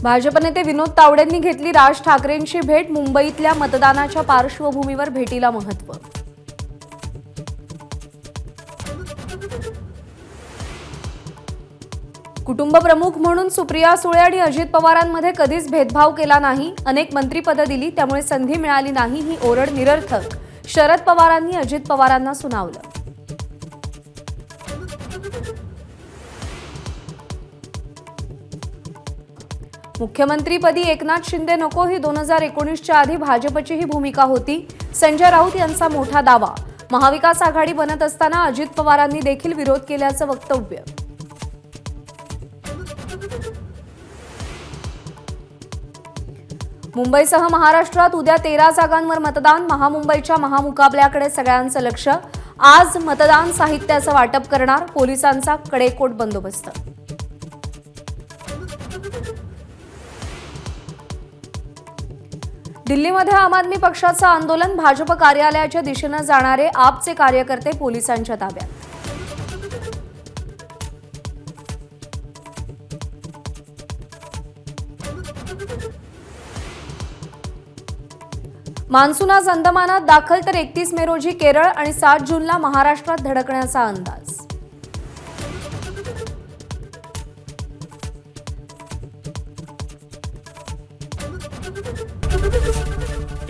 भाजप नेते विनोद तावडेंनी घेतली राज ठाकरेंची भेट। मुंबईतल्या मतदानाच्या पार्श्वभूमीवर भेटीला महत्त्व। कुटुंब प्रमुख म्हणून सुप्रिया सुळे आणि अजित पवारांमध्ये कधीच भेदभाव केला नाही। अनेक मंत्रिपदं दिली त्यामुळे संधी मिळाली नाही ही ओरड निरर्थक, शरद पवारांनी अजित पवारांना सुनावलं। मुख्यमंत्रीपदी एकनाथ शिंदे नको ही 2019च्या आधी भाजपची ही भूमिका होती। संजय राऊत यांचा मोठा दावा। महाविकास आघाडी बनत असताना अजित पवारांनी देखील विरोध केल्याचं वक्तव्य। मुंबईसह महाराष्ट्रात उद्या 13 जागांवर मतदान। महामुंबईच्या महामुकाबल्याकडे सगळ्यांचं लक्ष। आज मतदान साहित्याचं वाटप करणार, पोलिसांचा कडेकोट बंदोबस्त। दिल्लीमध्ये आम आदमी पक्षाचं आंदोलन। भाजप कार्यालयाच्या दिशेने जाणारे आपचे कार्यकर्ते पोलिसांच्या ताब्यात। मान्सून आज अंदमानात दाखल तर 31 मे रोजी केरळ आणि 7 जूनला महाराष्ट्रात धडकण्याचा अंदाज।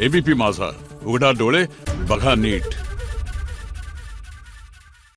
एबीपी माझा, उघडा डोळे बघा नीट।